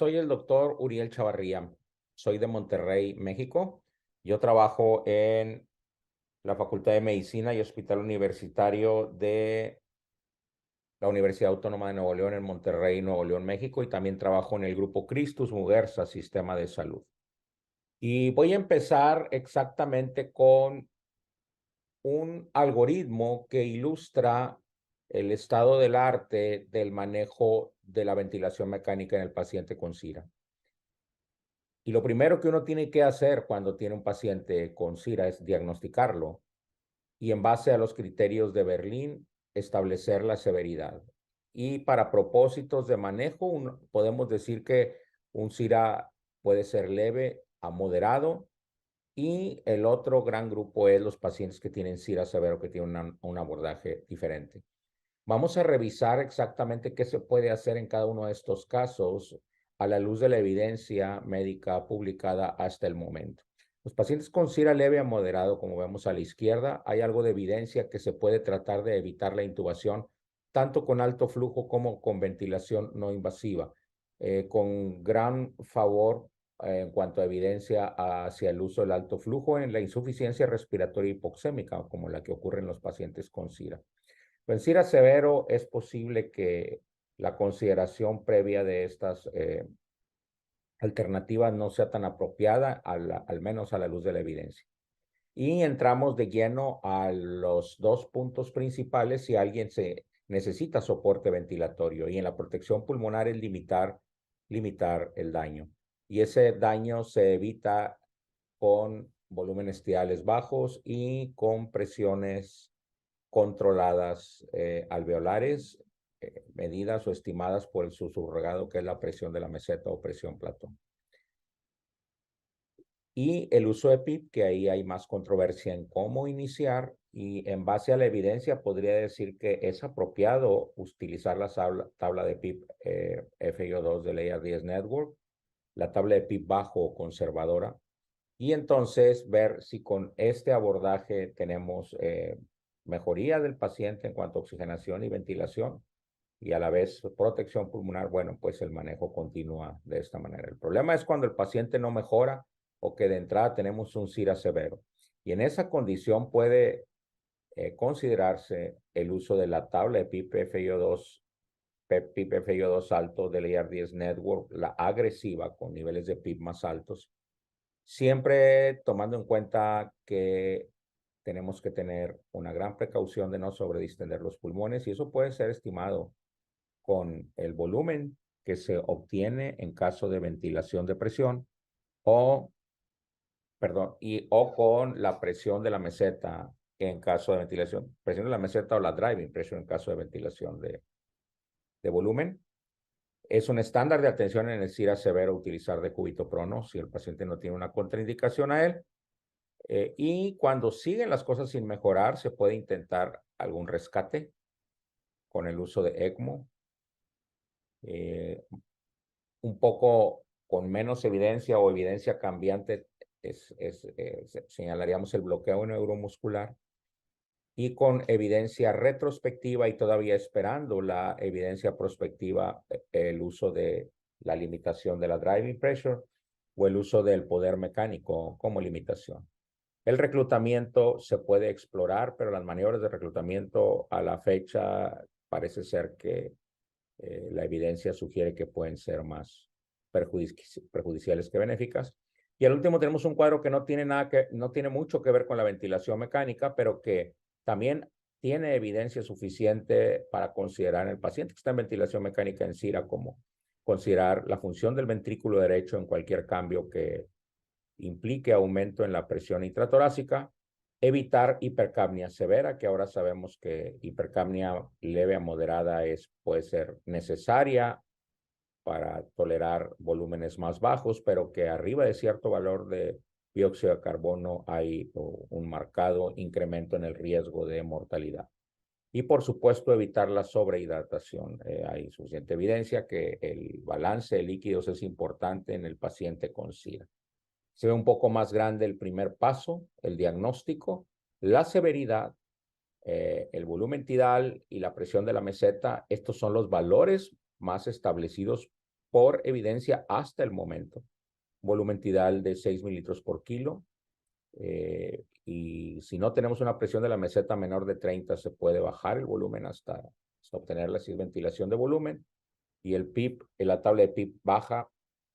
Soy el doctor Uriel Chavarría. Soy de Monterrey, México. Yo trabajo en la Facultad de Medicina y Hospital Universitario de la Universidad Autónoma de Nuevo León en Monterrey, Nuevo León, México, y también trabajo en el grupo Christus Muguerza Sistema de Salud. Y voy a empezar exactamente con un algoritmo que ilustra el estado del arte del manejo de la ventilación mecánica en el paciente con SIRA. Y lo primero que uno tiene que hacer cuando tiene un paciente con SIRA es diagnosticarlo y en base a los criterios de Berlín establecer la severidad. Y para propósitos de manejo, podemos decir que un SIRA puede ser leve a moderado y el otro gran grupo es los pacientes que tienen SIRA severo, que tienen un abordaje diferente. Vamos a revisar exactamente qué se puede hacer en cada uno de estos casos a la luz de la evidencia médica publicada hasta el momento. Los pacientes con SIRA leve a moderado, como vemos a la izquierda, hay algo de evidencia que se puede tratar de evitar la intubación, tanto con alto flujo como con ventilación no invasiva, con gran favor en cuanto a evidencia hacia el uso del alto flujo en la insuficiencia respiratoria hipoxémica, como la que ocurre en los pacientes con SIRA. En SIRA severo es posible que la consideración previa de estas alternativas no sea tan apropiada, al menos a la luz de la evidencia. Y entramos de lleno a los dos puntos principales si alguien se necesita soporte ventilatorio. Y en la protección pulmonar es limitar el daño. Y ese daño se evita con volúmenes tidales bajos y con presiones controladas alveolares, medidas o estimadas por el subrogado, que es la presión de la meseta o presión platón. Y el uso de PIP, que ahí hay más controversia en cómo iniciar, y en base a la evidencia podría decir que es apropiado utilizar la tabla de PIP FIO2 del AR10 Network, la tabla de PIP bajo o conservadora, y entonces ver si con este abordaje tenemos mejoría del paciente en cuanto a oxigenación y ventilación y a la vez protección pulmonar. Bueno, pues el manejo continúa de esta manera. El problema es cuando el paciente no mejora o que de entrada tenemos un SIRA severo. Y en esa condición puede considerarse el uso de la tabla de PIP-FiO2 PIP-FiO2 alto del AR10 Network, la agresiva con niveles de PIP más altos, siempre tomando en cuenta que tenemos que tener una gran precaución de no sobredistender los pulmones, y eso puede ser estimado con el volumen que se obtiene en caso de ventilación de presión o, perdón, o con la presión de la meseta en caso de ventilación, presión de la meseta o la driving pressure en caso de ventilación de volumen. Es un estándar de atención en el SIRA severo utilizar decúbito prono si el paciente no tiene una contraindicación a él. Y cuando siguen las cosas sin mejorar, se puede intentar algún rescate con el uso de ECMO. Un poco con menos evidencia o evidencia cambiante, señalaríamos el bloqueo neuromuscular. Y con evidencia retrospectiva y todavía esperando la evidencia prospectiva, el uso de la limitación de la driving pressure o el uso del poder mecánico como limitación. El reclutamiento se puede explorar, pero las maniobras de reclutamiento a la fecha parece ser que la evidencia sugiere que pueden ser más perjudiciales que benéficas. Y al último tenemos un cuadro que no tiene mucho que ver con la ventilación mecánica, pero que también tiene evidencia suficiente para considerar en el paciente que está en ventilación mecánica en SIRA como considerar la función del ventrículo derecho en cualquier cambio que implique aumento en la presión intratorácica, evitar hipercapnia severa, que ahora sabemos que hipercapnia leve a moderada puede ser necesaria para tolerar volúmenes más bajos, pero que arriba de cierto valor de dióxido de carbono hay un marcado incremento en el riesgo de mortalidad. Y por supuesto evitar la sobrehidratación. Hay suficiente evidencia que el balance de líquidos es importante en el paciente con SIDA. Se ve un poco más grande el primer paso, el diagnóstico, la severidad, el volumen tidal y la presión de la meseta. Estos son los valores más establecidos por evidencia hasta el momento. Volumen tidal de 6 mililitros por kilo. Y si no tenemos una presión de la meseta menor de 30, se puede bajar el volumen hasta obtener la ventilación de volumen. Y el PIP, la tabla de PIP baja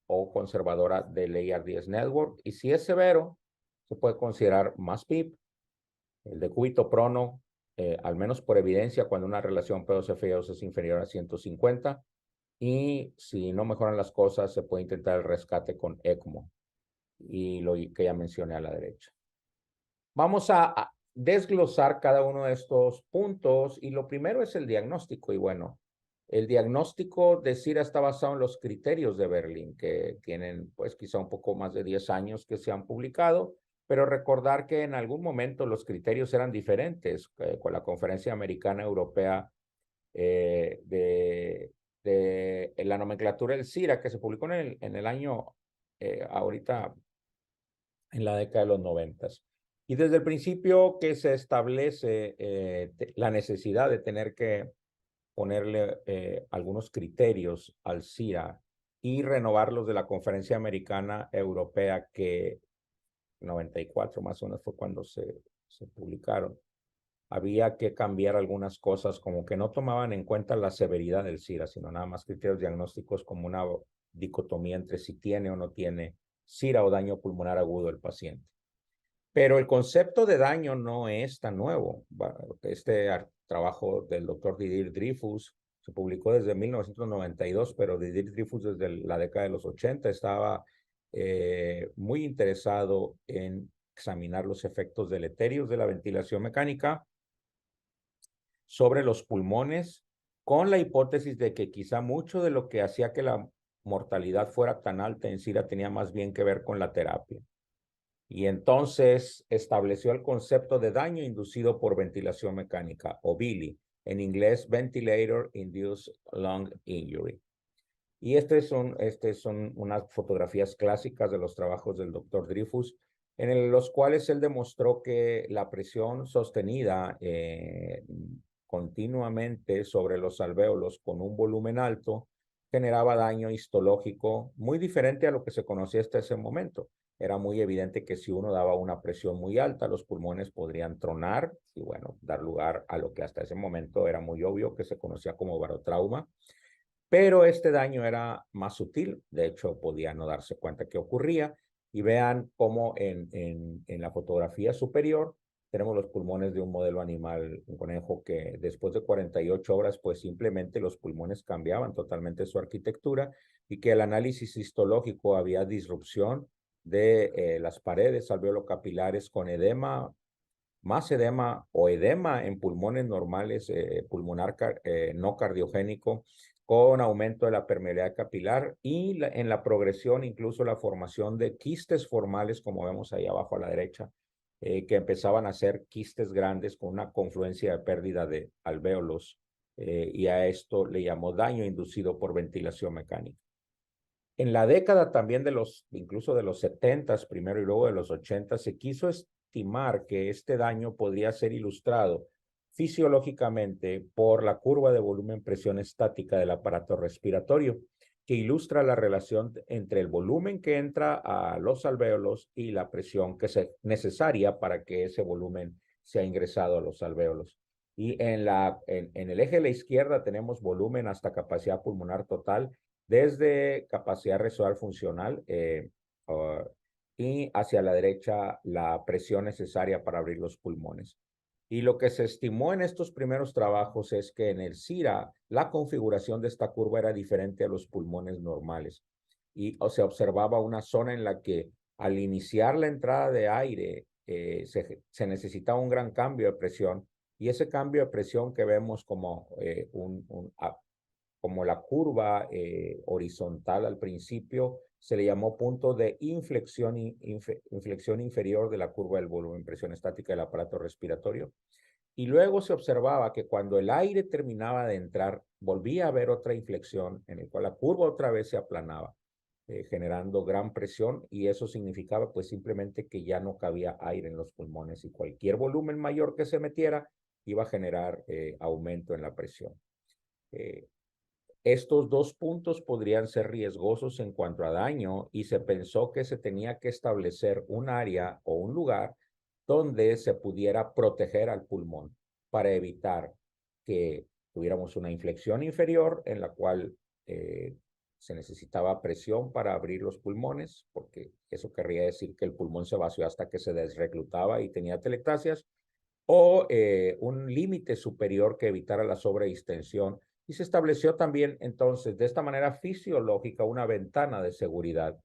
o conservadora del ARDS Network. Y si es severo, se puede considerar más PIP. El decúbito prono, al menos por evidencia, cuando una relación P2F2 es inferior a 150. Y si no mejoran las cosas, se puede intentar el rescate con ECMO. Y lo que ya mencioné a la derecha. Vamos a desglosar cada uno de estos puntos. Y lo primero es el diagnóstico. Y bueno, el diagnóstico de SIRA está basado en los criterios de Berlín, que tienen pues quizá un poco más de 10 años que se han publicado, pero recordar que en algún momento los criterios eran diferentes con la Conferencia Americana Europea de la nomenclatura del SIRA, que se publicó en el año, ahorita, en la década de los 90. Y desde el principio que se establece la necesidad de tener que ponerle algunos criterios al SIRA y renovarlos de la Conferencia Americana Europea, que 94 más o menos fue cuando se publicaron. Había que cambiar algunas cosas, como que no tomaban en cuenta la severidad del SIRA, sino nada más criterios diagnósticos como una dicotomía entre si tiene o no tiene SIRA o daño pulmonar agudo el paciente. Pero el concepto de daño no es tan nuevo. Este trabajo del doctor Didier Dreyfus se publicó desde 1992, pero Didier Dreyfus desde la década de los 80 estaba muy interesado en examinar los efectos deleterios de la ventilación mecánica sobre los pulmones, con la hipótesis de que quizá mucho de lo que hacía que la mortalidad fuera tan alta en SIRA tenía más bien que ver con la terapia. Y entonces estableció el concepto de daño inducido por ventilación mecánica, o VILI, en inglés Ventilator Induced Lung Injury. Y estas son unas fotografías clásicas de los trabajos del doctor Dreyfus, en los cuales él demostró que la presión sostenida continuamente sobre los alvéolos con un volumen alto generaba daño histológico muy diferente a lo que se conocía hasta ese momento. Era muy evidente que si uno daba una presión muy alta, los pulmones podrían tronar y, bueno, dar lugar a lo que hasta ese momento era muy obvio, que se conocía como barotrauma. Pero este daño era más sutil, de hecho podía no darse cuenta que ocurría. Y vean cómo en la fotografía superior tenemos los pulmones de un modelo animal, un conejo, que después de 48 horas, pues simplemente los pulmones cambiaban totalmente su arquitectura, y que el análisis histológico había disrupción de las paredes alveolocapilares con edema, más edema o edema en pulmones normales, pulmonar no cardiogénico, con aumento de la permeabilidad capilar y en la progresión incluso la formación de quistes formales, como vemos ahí abajo a la derecha, que empezaban a ser quistes grandes con una confluencia de pérdida de alvéolos, y a esto le llamó daño inducido por ventilación mecánica. En la década también incluso de los 70s primero y luego de los 80, se quiso estimar que este daño podría ser ilustrado fisiológicamente por la curva de volumen-presión estática del aparato respiratorio, que ilustra la relación entre el volumen que entra a los alvéolos y la presión que es necesaria para que ese volumen sea ingresado a los alvéolos. Y en el eje de la izquierda tenemos volumen hasta capacidad pulmonar total, desde capacidad residual funcional y hacia la derecha la presión necesaria para abrir los pulmones. Y lo que se estimó en estos primeros trabajos es que en el SIRA la configuración de esta curva era diferente a los pulmones normales. Y se observaba una zona en la que al iniciar la entrada de aire se necesitaba un gran cambio de presión, y ese cambio de presión que vemos como como la curva horizontal al principio, se le llamó punto de inflexión inferior de la curva del volumen presión estática del aparato respiratorio. Y luego se observaba que cuando el aire terminaba de entrar, volvía a haber otra inflexión en la cual la curva otra vez se aplanaba, generando gran presión, y eso significaba pues simplemente que ya no cabía aire en los pulmones, y cualquier volumen mayor que se metiera iba a generar aumento en la presión. estos dos puntos podrían ser riesgosos en cuanto a daño y se pensó que se tenía que establecer un área o un lugar donde se pudiera proteger al pulmón para evitar que tuviéramos una inflexión inferior en la cual se necesitaba presión para abrir los pulmones, porque eso querría decir que el pulmón se vació hasta que se desreclutaba y tenía atelectasias, o un límite superior que evitara la sobredistensión. Y se estableció también entonces de esta manera fisiológica una ventana de seguridad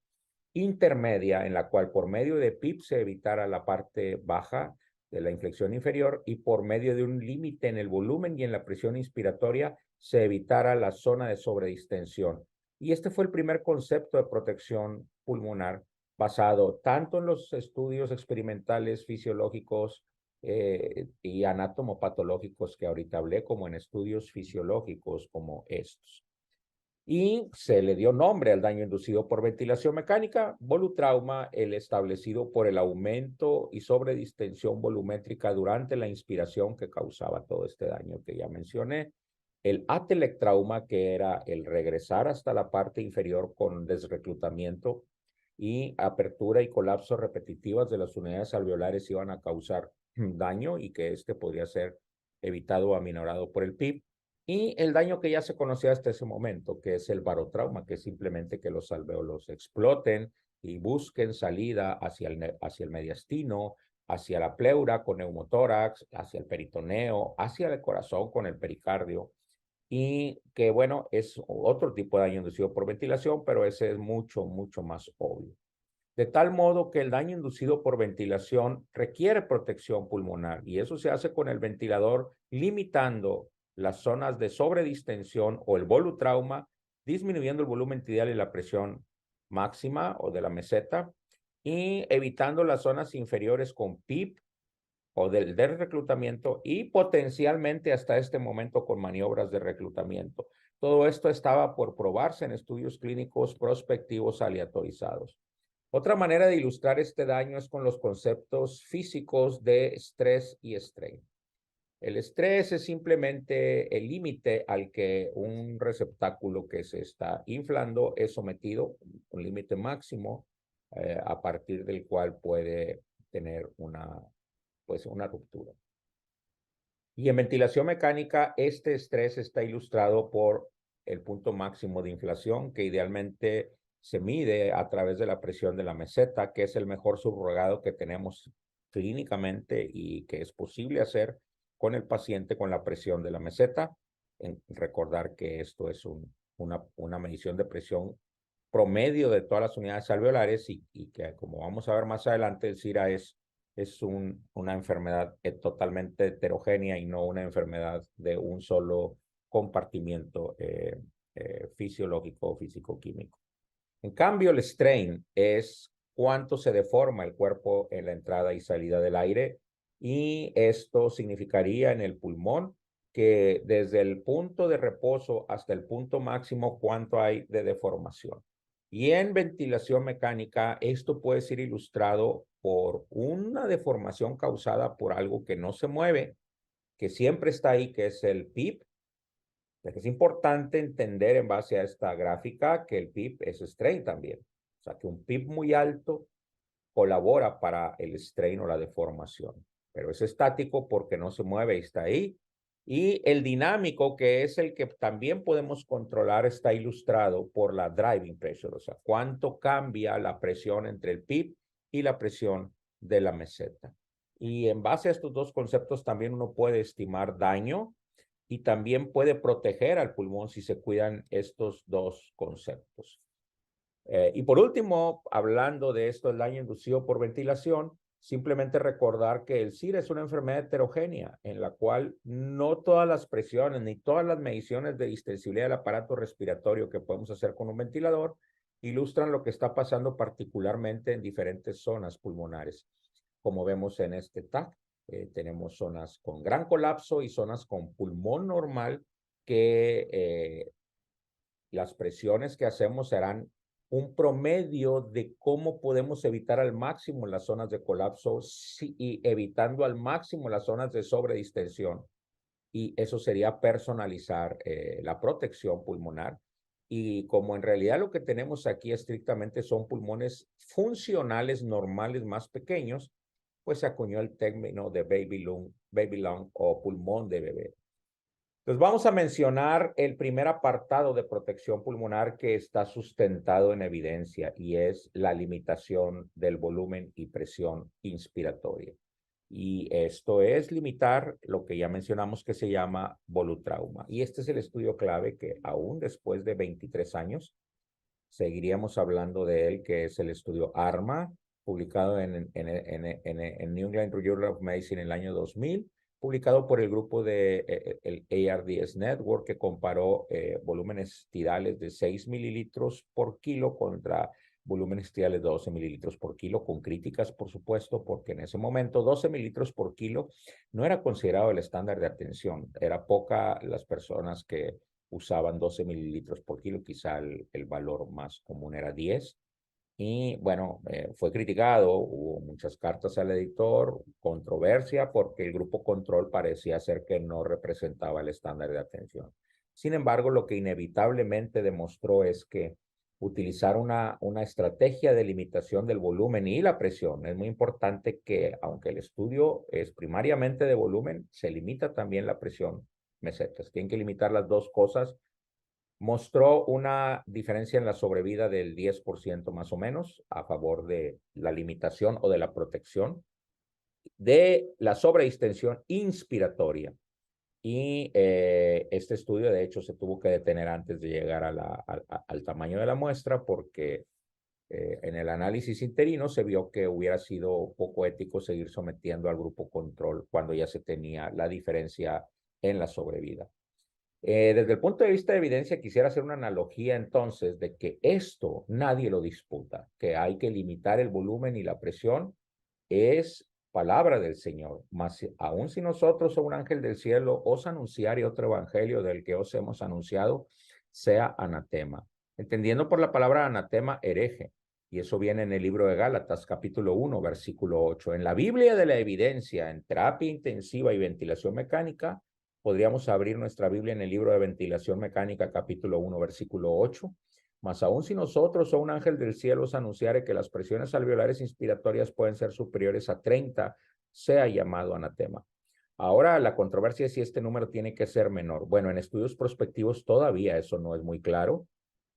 intermedia en la cual por medio de PIP se evitara la parte baja de la inflexión inferior y por medio de un límite en el volumen y en la presión inspiratoria se evitara la zona de sobredistensión. Y este fue el primer concepto de protección pulmonar basado tanto en los estudios experimentales fisiológicos y anatomopatológicos que ahorita hablé, como en estudios fisiológicos como estos. Y se le dio nombre al daño inducido por ventilación mecánica, volutrauma, el establecido por el aumento y sobredistensión volumétrica durante la inspiración que causaba todo este daño que ya mencioné. El atelectrauma, que era el regresar hasta la parte inferior con desreclutamiento y apertura y colapso repetitivas de las unidades alveolares iban a causar daño y que este podría ser evitado o aminorado por el PIP. Y el daño que ya se conocía hasta ese momento, que es el barotrauma, que es simplemente que los alvéolos exploten y busquen salida hacia el mediastino, hacia la pleura con neumotórax, hacia el peritoneo, hacia el corazón con el pericardio. Y que, bueno, es otro tipo de daño inducido por ventilación, pero ese es mucho, mucho más obvio. De tal modo que el daño inducido por ventilación requiere protección pulmonar y eso se hace con el ventilador limitando las zonas de sobredistensión o el volutrauma, disminuyendo el volumen tibial y la presión máxima o de la meseta y evitando las zonas inferiores con PIP o del reclutamiento y potencialmente hasta este momento con maniobras de reclutamiento. Todo esto estaba por probarse en estudios clínicos prospectivos aleatorizados. Otra manera de ilustrar este daño es con los conceptos físicos de estrés y strain. El estrés es simplemente el límite al que un receptáculo que se está inflando es sometido, un límite máximo a partir del cual puede tener una ruptura. Y en ventilación mecánica, este estrés está ilustrado por el punto máximo de inflación, que idealmente se mide a través de la presión de la meseta, que es el mejor subrogado que tenemos clínicamente y que es posible hacer con el paciente con la presión de la meseta. Recordar que esto es una medición de presión promedio de todas las unidades alveolares y que, como vamos a ver más adelante, el CIRA es una enfermedad totalmente heterogénea y no una enfermedad de un solo compartimiento fisiológico o físico-químico. En cambio, el strain es cuánto se deforma el cuerpo en la entrada y salida del aire y esto significaría en el pulmón que desde el punto de reposo hasta el punto máximo cuánto hay de deformación. Y en ventilación mecánica, esto puede ser ilustrado por una deformación causada por algo que no se mueve, que siempre está ahí, que es el PIP. Es importante entender en base a esta gráfica que el PIP es strain también. O sea, que un PIP muy alto colabora para el strain o la deformación, pero es estático porque no se mueve y está ahí. Y el dinámico, que es el que también podemos controlar, está ilustrado por la driving pressure, o sea, cuánto cambia la presión entre el PIP y la presión de la meseta. Y en base a estos dos conceptos también uno puede estimar daño y también puede proteger al pulmón si se cuidan estos dos conceptos. Y por último, hablando de esto, el daño inducido por ventilación, simplemente recordar que el CIR es una enfermedad heterogénea en la cual no todas las presiones ni todas las mediciones de distensibilidad del aparato respiratorio que podemos hacer con un ventilador ilustran lo que está pasando particularmente en diferentes zonas pulmonares. Como vemos en este TAC, tenemos zonas con gran colapso y zonas con pulmón normal que las presiones que hacemos serán un promedio de cómo podemos evitar al máximo las zonas de colapso y evitando al máximo las zonas de sobredistensión. y eso sería personalizar la protección pulmonar. Y como en realidad lo que tenemos aquí estrictamente son pulmones funcionales normales más pequeños, pues se acuñó el término de baby lung o pulmón de bebé. Entonces vamos a mencionar el primer apartado de protección pulmonar que está sustentado en evidencia y es la limitación del volumen y presión inspiratoria. Y esto es limitar lo que ya mencionamos que se llama volutrauma. Y este es el estudio clave que aún después de 23 años seguiríamos hablando de él, que es el estudio ARMA, publicado en New England Journal of Medicine en el año 2000, publicado por el grupo de el ARDS Network, que comparó volúmenes tirales de 6 mililitros por kilo contra volúmenes tirales de 12 mililitros por kilo, con críticas, por supuesto, porque en ese momento 12 mililitros por kilo no era considerado el estándar de atención. Era poca las personas que usaban 12 mililitros por kilo, quizá el valor más común era 10. Y bueno, fue criticado, hubo muchas cartas al editor, controversia, porque el grupo control parecía ser que no representaba el estándar de atención. Sin embargo, lo que inevitablemente demostró es que utilizar una estrategia de limitación del volumen y la presión. Es muy importante que, aunque el estudio es primariamente de volumen, se limita también la presión mesetas. Tienen que limitar las dos cosas. Mostró una diferencia en la sobrevida del 10% más o menos a favor de la limitación o de la protección de la sobredistensión inspiratoria. Y este estudio, de hecho, se tuvo que detener antes de llegar al tamaño de la muestra porque en el análisis interino se vio que hubiera sido poco ético seguir sometiendo al grupo control cuando ya se tenía la diferencia en la sobrevida. Desde el punto de vista de evidencia, quisiera hacer una analogía entonces de que esto nadie lo disputa, que hay que limitar el volumen y la presión, es palabra del Señor. Mas aun si nosotros o un ángel del cielo os anunciare otro evangelio del que os hemos anunciado, sea anatema. Entendiendo por la palabra anatema, hereje. Y eso viene en el libro de Gálatas, capítulo 1, versículo 8. En la Biblia de la evidencia, en terapia intensiva y ventilación mecánica, podríamos abrir nuestra Biblia en el libro de ventilación mecánica, capítulo 1, versículo 8. Mas aun si nosotros o un ángel del cielo os anunciare que las presiones alveolares inspiratorias pueden ser superiores a 30, sea llamado anatema. Ahora la controversia es si este número tiene que ser menor. Bueno, en estudios prospectivos todavía eso no es muy claro.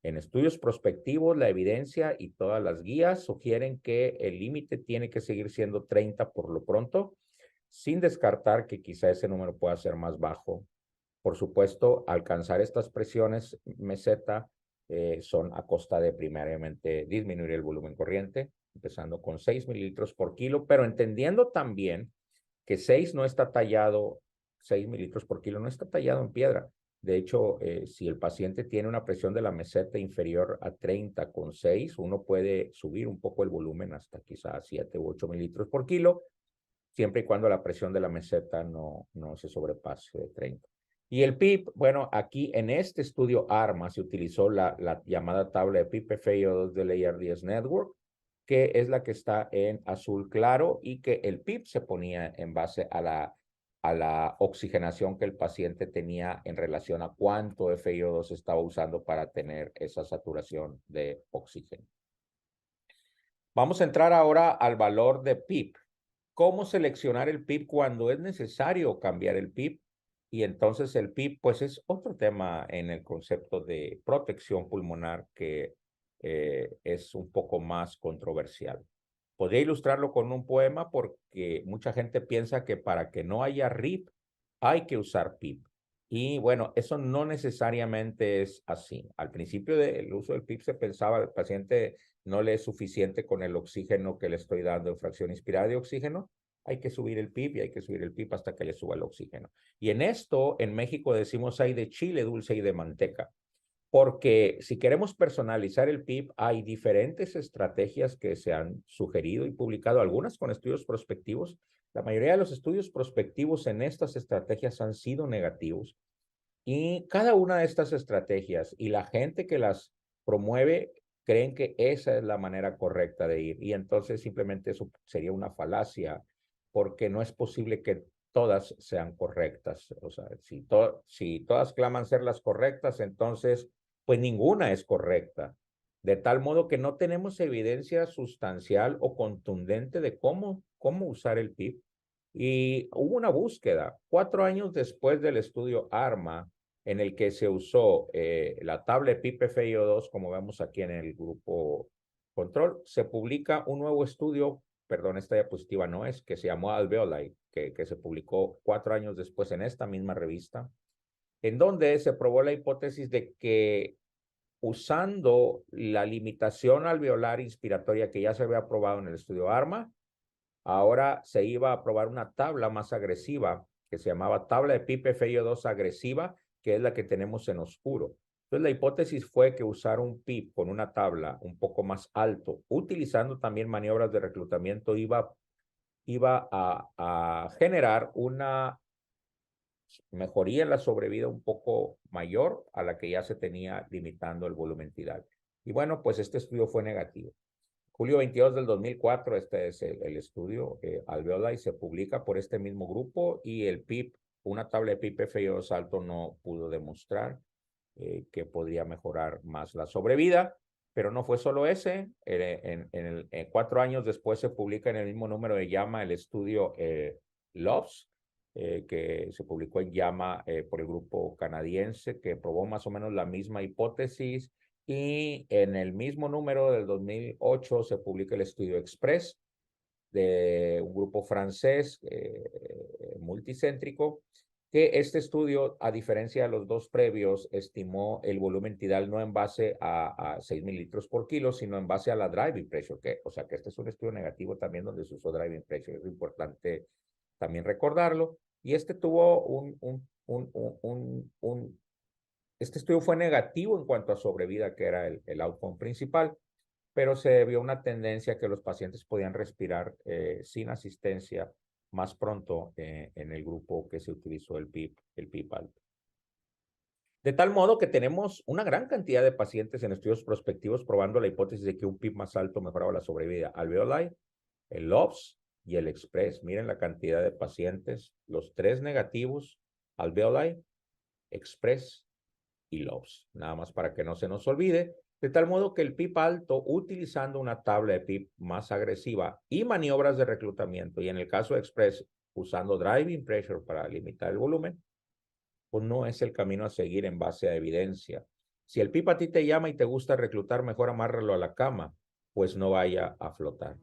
En estudios prospectivos, la evidencia y todas las guías sugieren que el límite tiene que seguir siendo 30 por lo pronto, sin descartar que quizá ese número pueda ser más bajo. Por supuesto, alcanzar estas presiones meseta son a costa de primariamente disminuir el volumen corriente, empezando con 6 mililitros por kilo, pero entendiendo también que 6 no está tallado, 6 mililitros por kilo no está tallado en piedra. De hecho, si el paciente tiene una presión de la meseta inferior a 30,6, uno puede subir un poco el volumen hasta quizá 7 u 8 mililitros por kilo, siempre y cuando la presión de la meseta no se sobrepase de 30. Y el PIP, bueno, aquí en este estudio ARMA se utilizó la llamada tabla de PIP FIO2 del ARDS Network, que es la que está en azul claro y que el PIP se ponía en base a la oxigenación que el paciente tenía en relación a cuánto FiO2 estaba usando para tener esa saturación de oxígeno. Vamos a entrar ahora al valor de PIP. ¿Cómo seleccionar el PIP cuando es necesario cambiar el PIP? Y entonces el PIP, pues es otro tema en el concepto de protección pulmonar que es un poco más controversial. Podría ilustrarlo con un poema porque mucha gente piensa que para que no haya RIP hay que usar PIP. Y bueno, eso no necesariamente es así. Al principio del uso del PIP se pensaba el paciente no le es suficiente con el oxígeno que le estoy dando en fracción inspirada de oxígeno, hay que subir el PIB y hay que subir el PIB hasta que le suba el oxígeno. Y en esto, en México decimos hay de chile dulce y de manteca, porque si queremos personalizar el PIB, hay diferentes estrategias que se han sugerido y publicado, algunas con estudios prospectivos. La mayoría de los estudios prospectivos en estas estrategias han sido negativos y cada una de estas estrategias y la gente que las promueve creen que esa es la manera correcta de ir. Y entonces simplemente eso sería una falacia, porque no es posible que todas sean correctas. O sea, si todas claman ser las correctas, entonces, pues ninguna es correcta. De tal modo que no tenemos evidencia sustancial o contundente de cómo usar el PIB. Y hubo una búsqueda 4 años después del estudio ARMA, en el que se usó la tabla PIB-FIO2, como vemos aquí en el grupo control, se publica un nuevo estudio, perdón, esta diapositiva no es, que se llamó Alveoli, que se publicó 4 años después en esta misma revista, en donde se probó la hipótesis de que usando la limitación alveolar inspiratoria que ya se había probado en el estudio ARMA, ahora se iba a probar una tabla más agresiva que se llamaba tabla de PIB-FIO2 agresiva, que es la que tenemos en oscuro. Entonces, la hipótesis fue que usar un PIB con una tabla un poco más alto, utilizando también maniobras de reclutamiento, iba a generar una mejoría en la sobrevida un poco mayor a la que ya se tenía limitando el volumen tidal. Y bueno, pues este estudio fue negativo. Julio 22 del 2004, este es el estudio Alveoli, se publica por este mismo grupo y el PIB, una tabla de PIB-FIO2 alto no pudo demostrar que podría mejorar más la sobrevida, pero no fue solo ese. 4 años después se publica en el mismo número de JAMA el estudio LOVES, que se publicó en JAMA por el grupo canadiense, que probó más o menos la misma hipótesis. Y en el mismo número del 2008 se publica el estudio Express de un grupo francés multicéntrico, que este estudio, a diferencia de los dos previos, estimó el volumen tidal no en base a 6,000 litros por kilo, sino en base a la driving pressure, o sea que este es un estudio negativo también donde se usó driving pressure, es importante también recordarlo. Y este tuvo este estudio fue negativo en cuanto a sobrevida, que era el outcome principal, pero se vio una tendencia que los pacientes podían respirar sin asistencia más pronto en el grupo que se utilizó el PIB alto. De tal modo que tenemos una gran cantidad de pacientes en estudios prospectivos probando la hipótesis de que un PIB más alto mejoraba la sobrevida. Alveoli, el LOVES y el Express. Miren la cantidad de pacientes, los tres negativos, Alveoli, Express y LOVES. Nada más para que no se nos olvide. De tal modo que el PIB alto, utilizando una tabla de PIB más agresiva y maniobras de reclutamiento, y en el caso de Express, usando driving pressure para limitar el volumen, pues no es el camino a seguir en base a evidencia. Si el PIB a ti te llama y te gusta reclutar, mejor amárralo a la cama, pues no vaya a flotar.